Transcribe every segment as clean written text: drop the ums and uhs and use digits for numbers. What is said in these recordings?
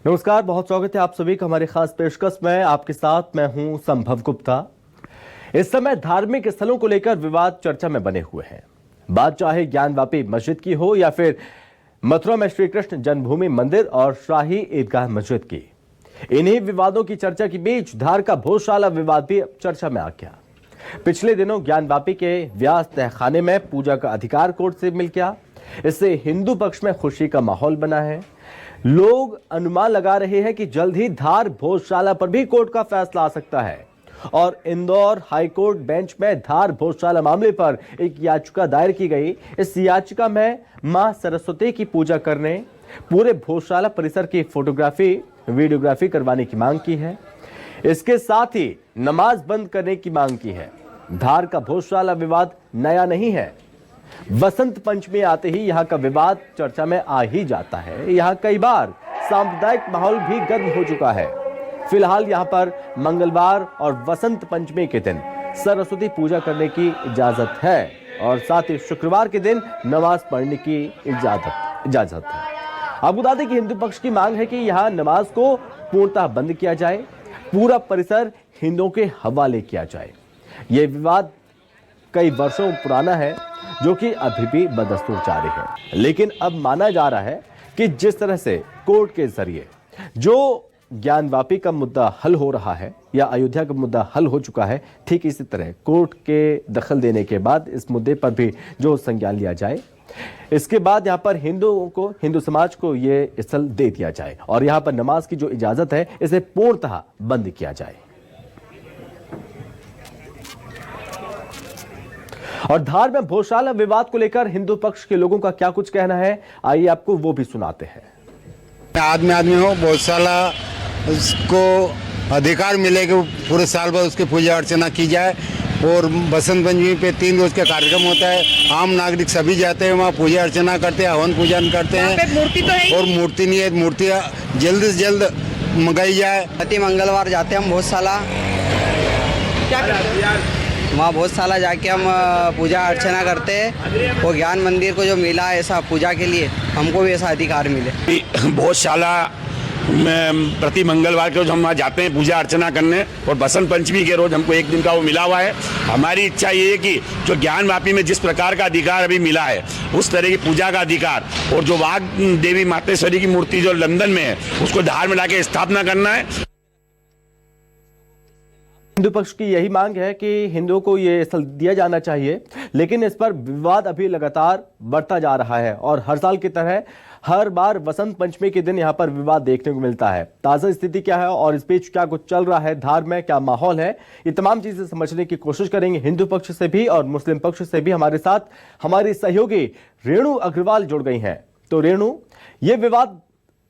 नमस्कार, बहुत स्वागत है आप सभी का हमारी खास पेशकश में। आपके साथ मैं हूं संभव गुप्ता। इस समय धार्मिक स्थलों को लेकर विवाद चर्चा में बने हुए हैं। बात चाहे ज्ञानवापी मस्जिद की हो या फिर मथुरा में श्री कृष्ण जन्मभूमि मंदिर और शाही ईदगाह मस्जिद की। इन्हीं विवादों की चर्चा के बीच धार का भोजशाला विवाद भी चर्चा में आ गया। पिछले दिनों ज्ञानवापी के व्यास तहखाने में पूजा का अधिकार कोर्ट से मिल गया। इससे हिंदू पक्ष में खुशी का माहौल बना है। लोग अनुमान लगा रहे हैं कि जल्द ही धार भोजशाला पर भी कोर्ट का फैसला आ सकता है और इंदौर हाईकोर्ट बेंच में धार भोजशाला मामले पर एक याचिका दायर की गई। इस याचिका में मां सरस्वती की पूजा करने, पूरे भोजशाला परिसर की फोटोग्राफी वीडियोग्राफी करवाने की मांग की है। इसके साथ ही नमाज बंद करने की मांग की है। धार का भोजशाला विवाद नया नहीं है। वसंत पंचमी आते ही यहां का विवाद चर्चा में आ ही जाता है। यहां कई बार सांप्रदायिक माहौल भी गर्म हो चुका है। फिलहाल यहां पर मंगलवार और वसंत पंचमी के दिन सरस्वती पूजा करने की इजाजत है और साथ ही शुक्रवार के दिन नमाज पढ़ने की इजाजत है। आपको बता दें कि हिंदू पक्ष की मांग है कि यहां नमाज को पूर्णतः बंद किया जाए, पूरा परिसर हिंदुओं के हवाले किया जाए। यह विवाद कई वर्षों पुराना है जो कि अभी भी बदस्तूर जारी है। लेकिन अब माना जा रहा है कि जिस तरह से कोर्ट के जरिए जो ज्ञानवापी का मुद्दा हल हो रहा है या अयोध्या का मुद्दा हल हो चुका है, ठीक इसी तरह कोर्ट के दखल देने के बाद इस मुद्दे पर भी जो संज्ञान लिया जाए, इसके बाद यहां पर हिंदू समाज को ये स्थल दे दिया जाए और यहां पर नमाज की जो इजाजत है इसे पूर्णतः बंद किया जाए। और धार में भोजशाला विवाद को लेकर हिंदू पक्ष के लोगों का क्या कुछ कहना है, आइए आपको वो भी सुनाते हैं। आदमी हो, भोजशाला उसको अधिकार मिले कि पूरे साल भर उसकी पूजा अर्चना की जाए और बसंत पंचमी पे 3 रोज का कार्यक्रम होता है। आम नागरिक सभी जाते हैं वहाँ पूजा अर्चना करते हैं, हवन पूजन करते हैं। मूर्ति तो है और मूर्ति नहीं है, मूर्ति जल्द से जल्द मंगाई जाए। प्रति मंगलवार जाते हैं हम भोजशाला, क्या करते हैं? वहाँ भोजशाला जाके हम पूजा अर्चना करते हैं। वो ज्ञान मंदिर को जो मिला है ऐसा पूजा के लिए, हमको भी ऐसा अधिकार मिले। भोजशाला में प्रति मंगलवार के रोज हम वहाँ जाते हैं पूजा अर्चना करने और बसंत पंचमी के रोज हमको एक दिन का वो मिला हुआ है। हमारी इच्छा ये है कि जो ज्ञानवापी में जिस प्रकार का अधिकार अभी मिला है उस तरह की पूजा का अधिकार और जो वाघ देवी मातेश्वरी की मूर्ति जो लंदन में है उसको धार में लाके स्थापना करना है। हिंदू पक्ष की यही मांग है कि हिंदुओं को ये स्थल दिया जाना चाहिए, लेकिन इस पर विवाद अभी लगातार बढ़ता जा रहा है और हर साल की तरह हर बार वसंत पंचमी के दिन यहां पर विवाद देखने को मिलता है। ताजा स्थिति क्या है और इस बीच क्या कुछ चल रहा है, धार में क्या माहौल है, ये तमाम चीजें समझने की कोशिश करेंगे। हिंदू पक्ष से भी और मुस्लिम पक्ष से भी हमारे साथ हमारी सहयोगी रेणु अग्रवाल जुड़ गई हैं। तो रेणु, ये विवाद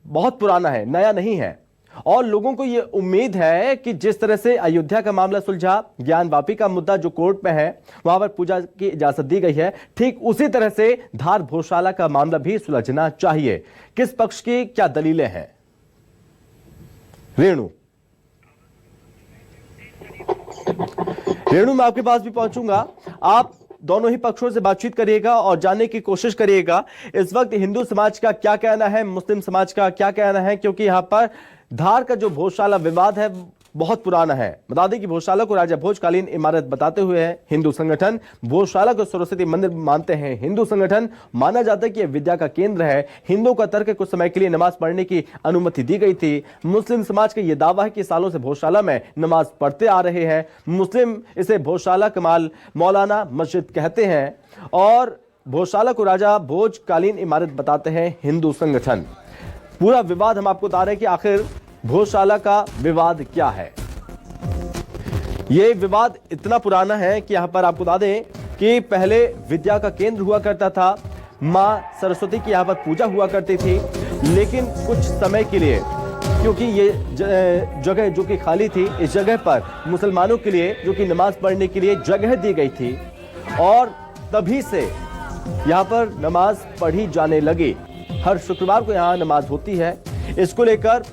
बहुत पुराना है, नया नहीं है और लोगों को यह उम्मीद है कि जिस तरह से अयोध्या का मामला सुलझा, ज्ञानवापी का मुद्दा जो कोर्ट में है वहां पर पूजा की इजाजत दी गई है, ठीक उसी तरह से धार भोजशाला का मामला भी सुलझना चाहिए। किस पक्ष की क्या दलीलें हैं रेणु? रेणु, मैं आपके पास भी पहुंचूंगा। आप दोनों ही पक्षों से बातचीत करिएगा और जानने की कोशिश करिएगा इस वक्त हिंदू समाज का क्या कहना है, मुस्लिम समाज का क्या कहना है, क्योंकि यहां पर धार का जो भोजशाला विवाद है बहुत पुराना है। बता दें कि भोजशाला को राजा भोजकालीन इमारत बताते हुए है हिंदू संगठन, भोजशाला को सरस्वती मंदिर मानते हैं हिंदू संगठन। माना जाता है कि यह विद्या का केंद्र है। हिंदुओं का तर्क कुछ समय के लिए नमाज पढ़ने की अनुमति दी गई थी। मुस्लिम समाज का यह दावा है कि सालों से भोजशाला में नमाज पढ़ते आ रहे हैं। मुस्लिम इसे भोजशाला कमाल मौलाना मस्जिद कहते हैं और भोजशाला को राजा भोजकालीन इमारत बताते हैं हिंदू संगठन। पूरा विवाद हम आपको बता रहे हैं कि आखिर भोजशाला का विवाद क्या है। यह विवाद इतना पुराना है कि यहां पर आपको बता दें कि पहले विद्या का केंद्र हुआ करता था। मां सरस्वती की यहां पर पूजा हुआ करती थी, लेकिन कुछ समय के लिए क्योंकि ये जगह जो कि खाली थी, इस जगह पर मुसलमानों के लिए जो कि नमाज पढ़ने के लिए जगह दी गई थी और तभी से यहां पर नमाज पढ़ी जाने लगी। हर शुक्रवार को यहां नमाज होती है। इसको लेकर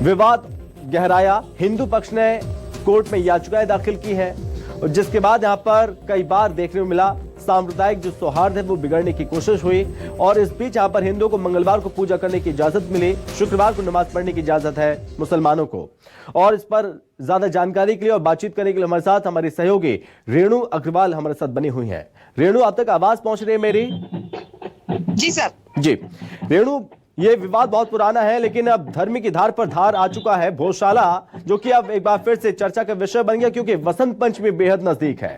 विवाद गहराया। हिंदू पक्ष ने कोर्ट में याचिकाएं दाखिल की है और जिसके बाद यहां पर कई बार देखने को मिला साम्प्रदायिक जो सौहार्द है वो बिगड़ने की कोशिश हुई। और इस बीच यहाँ पर हिंदुओं को मंगलवार को पूजा करने की इजाजत मिली, शुक्रवार को नमाज पढ़ने की इजाजत है मुसलमानों को। और इस पर ज्यादा जानकारी के लिए और बातचीत करने के लिए हमारे साथ हमारी सहयोगी रेणु अग्रवाल हमारे साथ बनी हुई है। रेणु, अब तक आवाज पहुंच रही है मेरी? जी सर। जी रेणु, ये विवाद बहुत पुराना है लेकिन अब धर्म की धार पर धार आ चुका है। भोजशाला जो कि अब एक बार फिर से चर्चा का विषय बन गया क्योंकि वसंत पंचमी बेहद नजदीक है।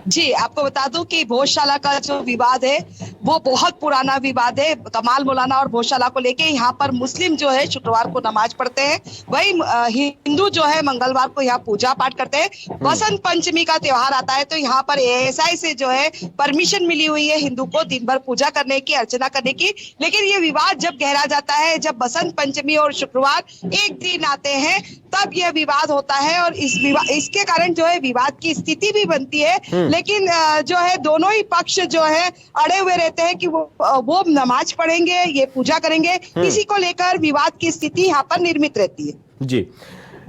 जी, आपको बता दूं कि भोजशाला का जो विवाद है वो बहुत पुराना विवाद है। कमाल मौलाना और भोजशाला को लेके यहाँ पर मुस्लिम जो है शुक्रवार को नमाज पढ़ते हैं, वही हिंदू जो है मंगलवार को यहाँ पूजा पाठ करते हैं। बसंत पंचमी का त्योहार आता है तो यहाँ पर एएसआई से जो है परमिशन मिली हुई है हिंदू को दिन भर पूजा करने की, अर्चना करने की। लेकिन ये विवाद जब गहरा जाता है, जब बसंत पंचमी और शुक्रवार एक दिन आते हैं, तब यह विवाद होता है और इसके कारण जो है विवाद की स्थिति भी बनती है। लेकिन जो है दोनों ही पक्ष जो है अड़े हुए रहते हैं कि वो नमाज पढ़ेंगे, ये पूजा करेंगे। इसी को लेकर विवाद की स्थिति यहाँ पर निर्मित रहती है। जी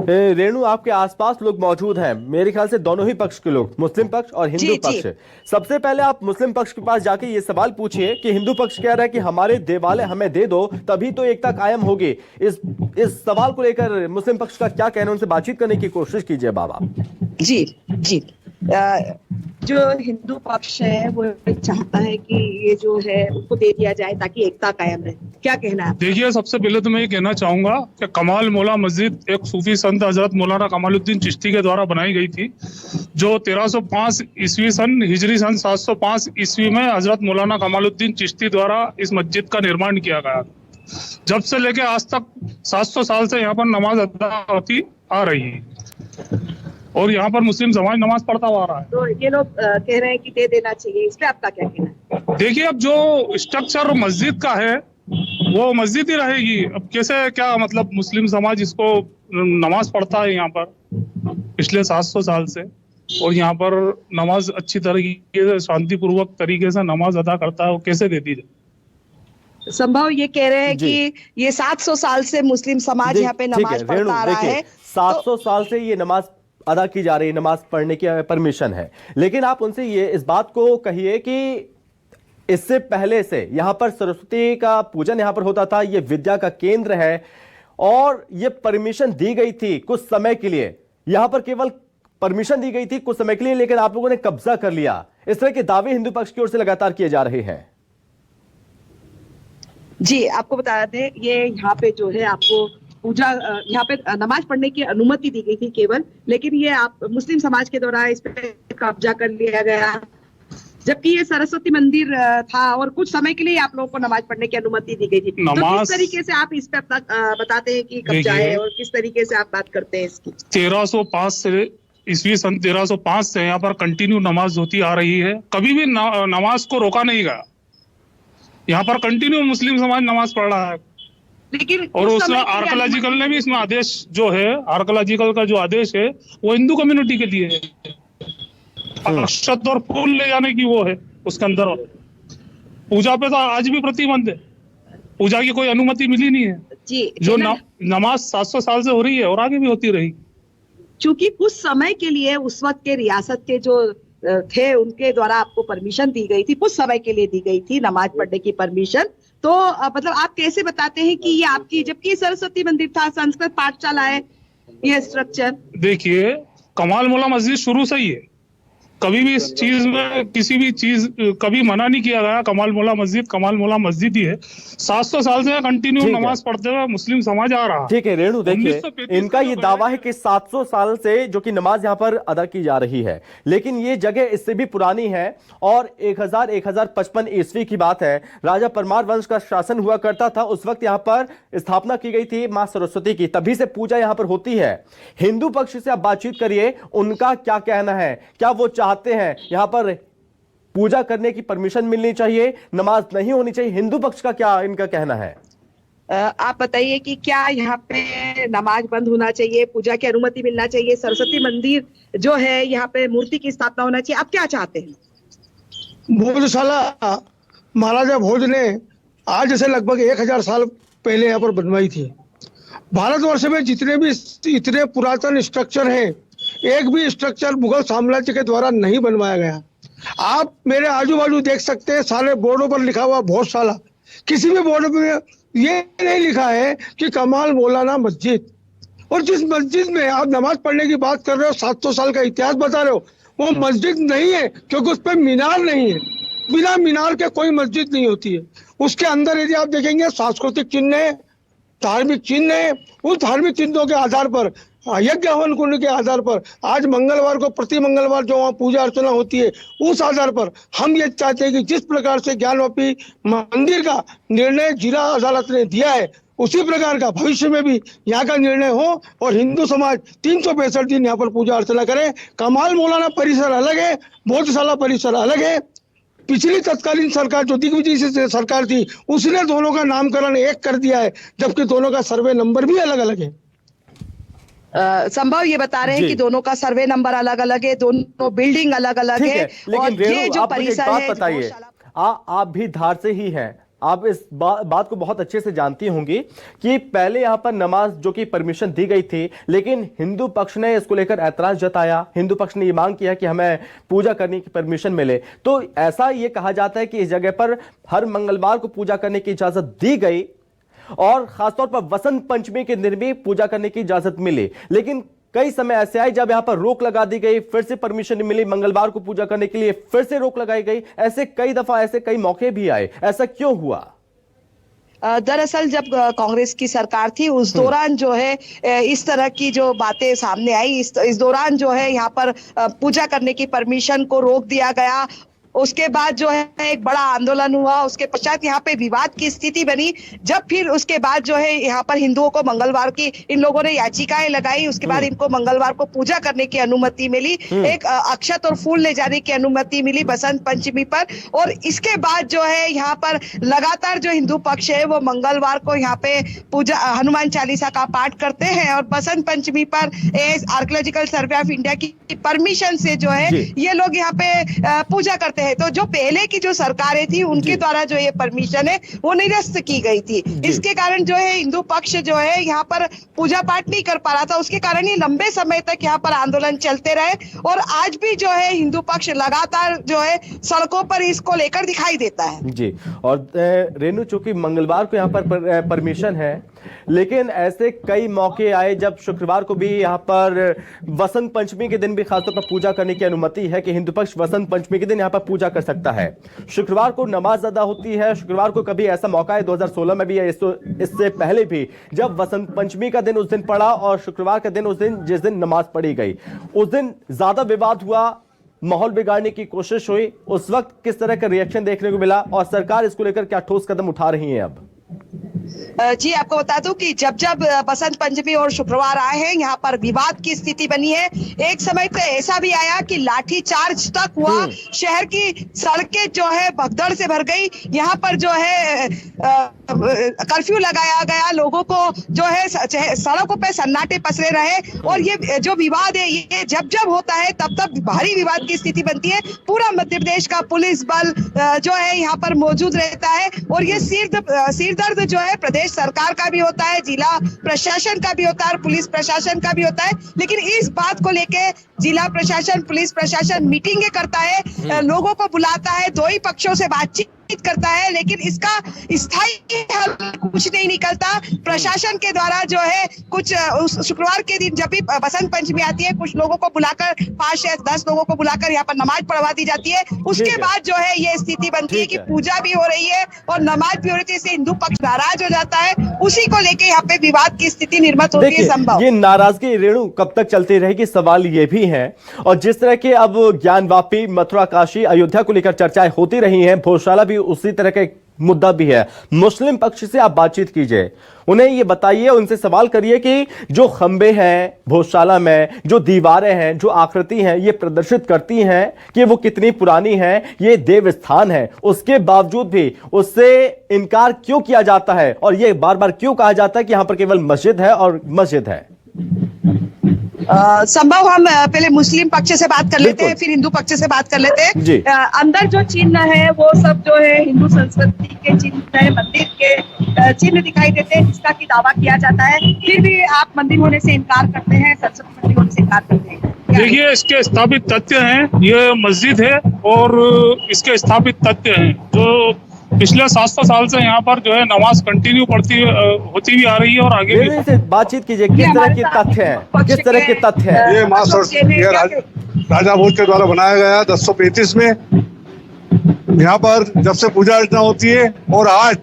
रेणु, आपके आसपास लोग मौजूद हैं, मेरे ख्याल से दोनों ही पक्ष के लोग, मुस्लिम पक्ष और हिंदू पक्ष। सबसे पहले आप मुस्लिम पक्ष के पास जाके ये सवाल पूछिए कि हिंदू पक्ष कह रहा है कि हमारे देवालय हमें दे दो तभी तो एकता कायम होगी। इस सवाल को लेकर मुस्लिम पक्ष का क्या कहना है, उनसे बातचीत करने की कोशिश कीजिए बाबा। जी जी, जो हिंदू पक्ष है वो चाहता है कि ये जो है उसको दे दिया जाए ताकि एकता कायम रहे। क्या कहना है? देखिए, सबसे पहले तो मैं ये कहना चाहूंगा कि कमाल मौला मस्जिद एक सूफी संत हजरत मौलाना कमालुद्दीन चिश्ती के द्वारा बनाई गई थी, जो 1305 ईस्वी सन हिजरी सन 705 ईस्वी में हजरत मौलाना कमालुद्दीन चिश्ती द्वारा इस मस्जिद का निर्माण किया गया। जब से लेके आज तक 700 साल से यहाँ पर नमाज अदा होती आ रही है और यहाँ पर मुस्लिम समाज नमाज पढ़ता हुआ आ रहा है। तो ये लोग कह रहे हैं कि दे देना चाहिए, इस पे आपका क्या कहना है? देखिए, अब जो स्ट्रक्चर मस्जिद का है वो मस्जिद ही रहेगी। अब कैसे क्या मतलब मुस्लिम समाज इसको नमाज पढ़ता है यहाँ पर पिछले 700 साल से और यहाँ पर नमाज अच्छी तरीके से शांतिपूर्वक तरीके से नमाज अदा करता है, वो कैसे दे दी जाए? संभव ये कह रहे हैं कि ये 700 साल से मुस्लिम समाज यहाँ पे नमाज पढ़ता आ रहा है। 700 साल से ये नमाज अदा की जा रही है, नमाज पढ़ने की परमिशन है। लेकिन आप उनसे ये इस बात को कहिए कि इससे पहले से यहां पर सरस्वती का पूजन यहां पर होता था, ये विद्या का केंद्र है और ये परमिशन दी गई थी कुछ समय के लिए। यहां पर केवल परमिशन दी गई थी कुछ समय के लिए, लेकिन आप लोगों ने कब्जा कर लिया। इस तरह के दावे हिंदू पक्ष की ओर से लगातार किए जा रहे हैं। जी, आपको बता दें, ये यहाँ पे जो है आपको पूजा, यहाँ पे नमाज पढ़ने की अनुमति दी गई थी केवल, लेकिन ये आप मुस्लिम समाज के द्वारा इस पे कब्जा कर लिया गया। जबकि ये सरस्वती मंदिर था और कुछ समय के लिए आप लोगों को नमाज पढ़ने की अनुमति दी गई थी। तो किस तरीके से आप इस पे अपना बताते हैं कि कब्जा है और किस तरीके से आप बात करते हैं इसकी? 1305 से ईस्वी सन 1305 से यहाँ पर कंटिन्यू नमाज होती आ रही है, कभी भी नमाज को रोका नहीं गया। यहाँ पर कंटिन्यू मुस्लिम समाज नमाज पढ़ रहा है। लेकिन और उसमें आर्कोलॉजिकल ने भी इसमें आदेश जो है, आर्कोलॉजिकल का जो आदेश है वो हिंदू कम्युनिटी के लिए है। अक्षत और फूल ले जाने की वो है उसके अंदर। पूजा पे तो आज भी प्रतिबंध है, पूजा की कोई अनुमति मिली नहीं है जी। जो नमाज 700 साल से हो रही है और आगे भी होती रहेगी। चूंकि कुछ समय के लिए उस वक्त के रियासत के जो थे उनके द्वारा आपको परमिशन दी गई थी, कुछ समय के लिए दी गई थी नमाज पढ़ने की परमिशन। तो मतलब आप कैसे बताते हैं कि ये आपकी, जबकि सरस्वती मंदिर था, संस्कृत पाठशाला है, ये स्ट्रक्चर? देखिए, कमाल मौला मस्जिद शुरू से ही है, कभी भी इस चीज में किसी भी चीज कभी मना नहीं किया गया। कमाल मौला मस्जिद ही है। 700 साल से कंटिन्यू नमाज पढ़ते हुए मुस्लिम समाज आ रहा। ठीक है रेणु, देखिए इनका ये दावा है कि 700 साल से जो कि नमाज यहाँ पर अदा की जा रही है, लेकिन ये जगह इससे भी पुरानी है और 1055 ईस्वी की बात है। राजा परमार वंश का शासन हुआ करता था, उस वक्त यहाँ पर स्थापना की गई थी मां सरस्वती की, तभी से पूजा यहाँ पर होती है। हिंदू पक्ष से आप बातचीत करिए, उनका क्या कहना है? क्या वो चाहते हैं यहाँ पर पूजा करने की परमिशन मिलनी चाहिए, नमाज नहीं होनी चाहिए? हिंदू पक्ष का क्या इनका कहना है? आप बताइए कि क्या यहाँ पे नमाज बंद होना चाहिए, पूजा की अनुमति मिलना चाहिए, सरस्वती मंदिर जो है यहाँ पे मूर्ति की स्थापना होना चाहिए? आप क्या चाहते हैं? भोजशाला महाराजा भोज ने आज से लगभग 1000 साल पहले यहाँ पर बनवाई थी। भारतवर्ष में जितने भी इतने पुरातन स्ट्रक्चर हैं, एक भी स्ट्रक्चर मुगल साम्राज्य के द्वारा नहीं बनवाया गया। आप मेरे आजू बाजू देख सकते हैं, सारे बोर्डों पर लिखा हुआ भोजशाला। किसी भी बोर्ड पे ये नहीं लिखा है कि कमाल मौलाना मस्जिद। और जिस मस्जिद में आप नमाज पढ़ने की बात कर रहे हो, 700 साल का इतिहास बता रहे हो, वो मस्जिद नहीं है, क्योंकि उस पर मीनार नहीं है। बिना मीनार के कोई मस्जिद नहीं होती है। उसके अंदर यदि आप देखेंगे सांस्कृतिक चिन्ह है, धार्मिक चिन्ह है। उस धार्मिक चिन्हों के आधार पर, यज्ञ हवन कुंड के आधार पर, आज मंगलवार को प्रति मंगलवार जो वहाँ पूजा अर्चना होती है, उस आधार पर हम ये चाहते हैं कि जिस प्रकार से ज्ञानवापी मंदिर का निर्णय जिला अदालत ने दिया है, उसी प्रकार का भविष्य में भी यहाँ का निर्णय हो और हिंदू समाज 365 दिन यहाँ पर पूजा अर्चना करे। कमाल मौलाना परिसर अलग है, भोजशाला परिसर अलग है। पिछली तत्कालीन सरकार जो दिग्विजय से सरकार थी, उसने दोनों का नामकरण एक कर दिया है, जबकि दोनों का सर्वे नंबर भी अलग अलग है। संभव ये बता रहे हैं जी। कि दोनों का सर्वे नंबर अलग अलग है, दोनों बिल्डिंग अलग अलग ठीक है। है, लेकिन और ये रेणु जो आप मुझे एक परिसर बात है, बताइए, गौशाला- आप भी धार से ही हैं, आप इस बात को बहुत अच्छे से जानती होंगी कि पहले यहां पर नमाज जो कि परमिशन दी गई थी, लेकिन हिंदू पक्ष ने इसको लेकर ऐतराज जताया। हिंदू पक्ष ने ये मांग किया कि हमें पूजा करने की परमिशन मिले। तो ऐसा ये कहा जाता है कि इस जगह पर हर मंगलवार को पूजा करने की इजाजत दी गई और खासतौर पर वसंत पंचमी के दिन भी पूजा करने की इजाजत मिली, लेकिन कई समय ऐसे आए जब यहां पर रोक लगा दी गई, फिर से परमिशन नहीं मिली, मंगलवार को पूजा करने के लिए फिर से रोक लगाई गई। ऐसे कई दफा, ऐसे कई मौके भी आए। ऐसा क्यों हुआ? दरअसल जब कांग्रेस की सरकार थी, उस दौरान जो है इस तरह की जो बातें सामने आई, इस दौरान जो है यहाँ पर पूजा करने की परमिशन को रोक दिया गया। उसके बाद जो है एक बड़ा आंदोलन हुआ, उसके पश्चात यहाँ पे विवाद की स्थिति बनी। जब फिर उसके बाद जो है यहाँ पर हिंदुओं को मंगलवार की, इन लोगों ने याचिकाएं लगाई, उसके बाद इनको मंगलवार को पूजा करने की अनुमति मिली, एक अक्षत और फूल ले जाने की अनुमति मिली बसंत पंचमी पर। और इसके बाद जो है यहाँ पर लगातार जो हिंदू पक्ष है वो मंगलवार को यहाँ पे पूजा, हनुमान चालीसा का पाठ करते हैं और बसंत पंचमी पर आर्कियोलॉजिकल सर्वे ऑफ इंडिया की परमिशन से जो है ये लोग यहाँ पे पूजा करते हैं। तो जो पहले की जो सरकारें थी, उनके द्वारा जो ये परमिशन है वो निरस्त की गई थी। इसके कारण जो है हिंदू पक्ष जो है यहाँ पर पूजा पाठ नहीं कर पा रहा था। उसके कारण ही लंबे समय तक यहाँ पर आंदोलन चलते रहे और आज भी जो है हिंदू पक्ष लगातार जो है सड़कों पर इसको लेकर दिखाई देता है। जी, और रेणु, चूंकि मंगलवार को यहाँ पर परमिशन है, लेकिन ऐसे कई मौके आए जब शुक्रवार को भी यहाँ पर वसंत पंचमी के दिन भी खासतौर पर पूजा करने की अनुमति है कि हिंदू पक्ष वसंत पंचमी के दिन यहाँ पर पूजा कर सकता है। शुक्रवार को नमाज अदा होती है। शुक्रवार को कभी ऐसा मौका है 2016 में भी है, इससे पहले भी, जब वसंत पंचमी का दिन उस दिन पड़ा और शुक्रवार का दिन उस दिन जिस दिन नमाज पढ़ी गई, उस दिन ज्यादा विवाद हुआ, माहौल बिगाड़ने की कोशिश हुई। उस वक्त किस तरह का रिएक्शन देखने को मिला और सरकार इसको लेकर क्या ठोस कदम उठा रही है अब? जी, आपको बता दूं कि जब जब बसंत पंचमी और शुक्रवार आए हैं, यहाँ पर विवाद की स्थिति बनी है। एक समय तो ऐसा भी आया कि लाठी चार्ज तक हुआ, शहर की सड़कें जो है भगदड़ से भर गई। यहाँ पर जो है कर्फ्यू लगाया गया, लोगों को जो है सड़कों पे सन्नाटे पसरे रहे। और ये जो विवाद है, ये जब जब होता है तब तब भारी विवाद की स्थिति बनती है। पूरा मध्य प्रदेश का पुलिस बल जो है यहाँ पर मौजूद रहता है और ये सिरदर्द जो है प्रदेश सरकार का भी होता है, जिला प्रशासन का भी होता है, पुलिस प्रशासन का भी होता है। लेकिन इस बात को लेके जिला प्रशासन, पुलिस प्रशासन मीटिंगें करता है, लोगों को बुलाता है, दो ही पक्षों से बातचीत करता है, लेकिन इसका स्थायी हल कुछ नहीं निकलता। प्रशासन के द्वारा जो है कुछ शुक्रवार के दिन जब भी बसंत पंचमी आती है, कुछ लोगों को बुलाकर 5 या 10 लोगों को बुलाकर यहाँ पर नमाज पढ़वा दी जाती है। उसके बाद जो है ये स्थिति बनती है कि पूजा भी हो रही है और नमाज भी हो रही है, इससे हिंदू पक्ष नाराज हो जाता है। उसी को लेके यहाँ पे विवाद की स्थिति निर्मित होती है। संभव ये नाराजगी रेणु कब तक चलती रहेगी, सवाल ये भी है। और जिस तरह के अब ज्ञानवापी, मथुरा, काशी, अयोध्या को लेकर चर्चाएं होती रही हैं, भोजशाला भी उसी तरह का एक मुद्दा भी है। मुस्लिम पक्ष से आप बातचीत कीजिए, उन्हें ये बताइए, उनसे सवाल करिए कि जो खंबे हैं भोजशाला में, जो दीवारें हैं, जो आकृति हैं, ये प्रदर्शित करती हैं कि वो कितनी पुरानी है, ये देव स्थान है। उसके बावजूद भी उससे इनकार क्यों किया जाता है और ये बार बार क्यों कहा जाता है कि यहां पर केवल मस्जिद है और मस्जिद है? संभव हम पहले मुस्लिम पक्ष से बात कर लेते हैं, फिर हिंदू पक्ष से बात कर लेते हैं। अंदर जो चिन्ह है वो सब जो है हिंदू संस्कृति के चिन्ह है, मंदिर के चिन्ह दिखाई देते हैं, जिसका की दावा किया जाता है। फिर भी आप मंदिर होने से इनकार करते हैं, संस्कृति मंदिर होने से इनकार करते हैं। देखिए, इसके स्थापित तथ्य हैं, ये मस्जिद है और इसके स्थापित तथ्य हैं जो पिछले 700 साल से यहाँ पर जो है नमाज कंटिन्यू होती भी आ रही है और आगे भी। से बातचीत कीजिए, किस तरह के तथ्य हैं, किस तरह के तथ्य हैं? ये माँ सरस्वती राजा भोज के द्वारा बनाया गया 1035 में। यहाँ पर जब से पूजा अर्चना होती है और आज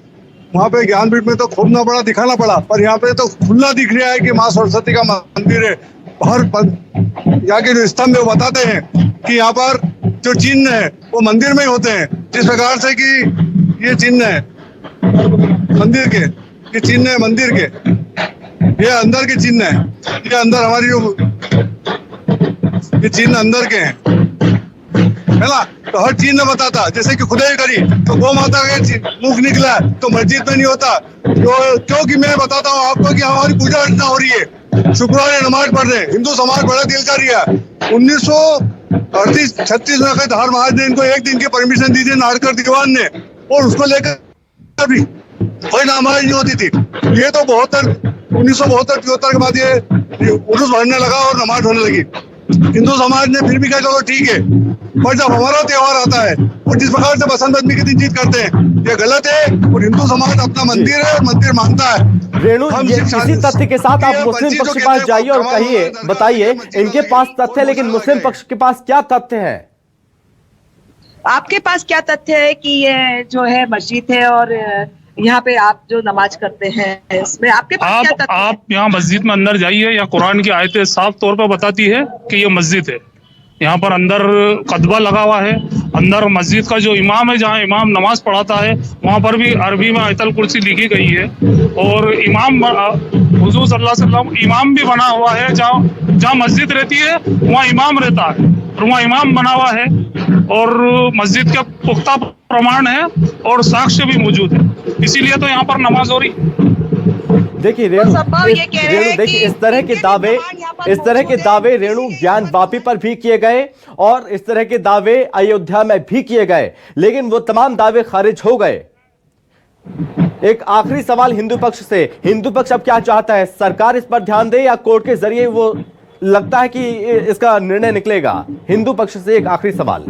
वहाँ पे ज्ञानपीठ में तो खोदना पड़ा, दिखाना पड़ा, पर यहाँ पे तो खुला दिख रहा है कि माँ सरस्वती का मंदिर है। हर यहाँ के जो स्तंभ है वो बताते हैं कि यहाँ पर जो चिन्ह है वो मंदिर में ही होते हैं। जिस प्रकार से कि ये चिन्ह है मंदिर के, ये चिन्ह है मंदिर के, ये अंदर के चिन्ह है, ये अंदर हमारी जो ये चिन्ह अंदर के हैं, है ना। तो हर चिन्ह बताता, जैसे कि खुदाई करी तो गौ माता का मुख निकला तो मस्जिद में नहीं होता। तो क्योंकि मैं बताता हूँ आपको कि हमारी पूजा अर्चना हो रही है, शुक्रवार नमाज पढ़ रहे हैं। हिंदू समाज बड़ा दिल का रिया 1938-36 में धार महाराज ने इनको एक दिन की परमिशन दी थी नारकर दीवान ने, और उसको लेकर भी कोई नमाज नहीं होती थी। ये तो 1972-73 के बाद ये उर्स भरने लगा और नमाज होने लगी। हिंदू समाज ने फिर भी कहा चलो ठीक है, पर जब हमारा त्योहार आता है और जिस प्रकार से बसंत पंचमी के दिन जीत करते हैं, ये गलत है। और हिंदू समाज अपना मंदिर है और मंदिर मानता है। रेणु, इसी तथ्य के साथ आप मुस्लिम पक्ष के पास जाइए और कहिए, बताइए इनके पास तथ्य है, लेकिन मुस्लिम पक्ष के पास क्या तथ्य है? आपके पास क्या तथ्य है कि ये जो है मस्जिद है और यहाँ पे आप जो नमाज करते हैं इसमें आपके पास क्या तथ्य है? आप यहाँ मस्जिद में अंदर जाइए, या कुरान की आयतें साफ तौर पर बताती है कि ये मस्जिद है। यहाँ पर अंदर कदबा लगा हुआ है, अंदर मस्जिद का जो इमाम है, जहाँ इमाम नमाज पढ़ाता है, वहाँ पर भी अरबी में आयतल कुर्सी लिखी गई है। और इमाम हुजूर सल्लल्लाहु अलैहि वसल्लम इमाम भी बना हुआ है, जहाँ मस्जिद रहती है वहाँ इमाम रहता है और वहाँ इमाम बना हुआ है। और मस्जिद के पुख्ता प्रमाण है और साक्ष्य भी मौजूद है, इसीलिए तो यहाँ पर नमाज हो रही। देखिए रेणु, देखिए इस तरह के दावे रेणु ज्ञानवापी पर भी किए गए और इस तरह के दावे अयोध्या में भी किए गए, लेकिन वो तमाम दावे खारिज हो गए। एक आखिरी सवाल हिंदू पक्ष से, हिंदू पक्ष अब क्या चाहता है? सरकार इस पर ध्यान दे या कोर्ट के जरिए वो लगता है कि इसका निर्णय निकलेगा? हिंदू पक्ष से एक आखिरी सवाल।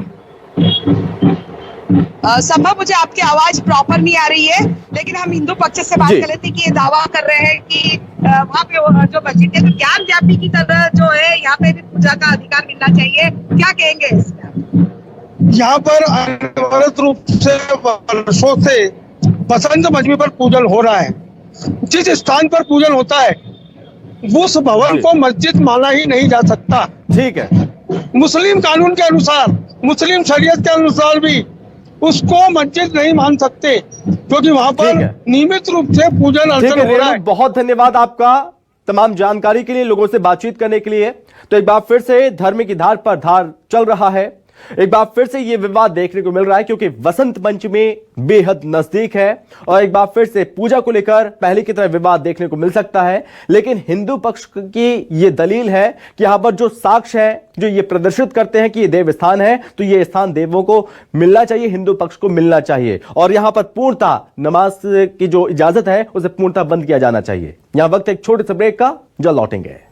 संभव मुझे आपकी आवाज प्रॉपर नहीं आ रही है, लेकिन हम हिंदू पक्ष से बात कर लेते हैं कि ये दावा कर रहे हैं कि वहाँ पे जो मस्जिद है तो ज्ञान व्यापी की तरह जो है यहाँ पे भी पूजा का अधिकार मिलना चाहिए, क्या कहेंगे इसमें? यहाँ पर अनवरत रूप से वर्षों से बसंत पंचमी पर पूजन हो रहा है। जिस स्थान पर पूजन होता है उस भवन को मस्जिद माना ही नहीं जा सकता। ठीक है, मुस्लिम कानून के अनुसार, मुस्लिम शरीयत के अनुसार भी उसको मस्जिद नहीं मान सकते, क्योंकि वहां पर नियमित रूप से पूजन अर्चन हो रहा है। बहुत धन्यवाद आपका तमाम जानकारी के लिए, लोगों से बातचीत करने के लिए। तो एक बार फिर से धर्म की धार पर धार चल रहा है, एक बार फिर से ये विवाद देखने को मिल रहा है क्योंकि वसंत पंचमी बेहद नजदीक है और एक बार फिर से पूजा को लेकर पहले की तरह विवाद देखने को मिल सकता है। लेकिन हिंदू पक्ष की ये दलील है कि यहां पर जो साक्ष्य है जो ये प्रदर्शित करते हैं कि ये देव स्थान है, तो ये स्थान देवों को मिलना चाहिए, हिंदू पक्ष को मिलना चाहिए और यहां पर पूर्णतः नमाज की जो इजाजत है उसे पूर्णतः बंद किया जाना चाहिए। यहां वक्त एक छोटे से ब्रेक का, जल्द लौटेंगे।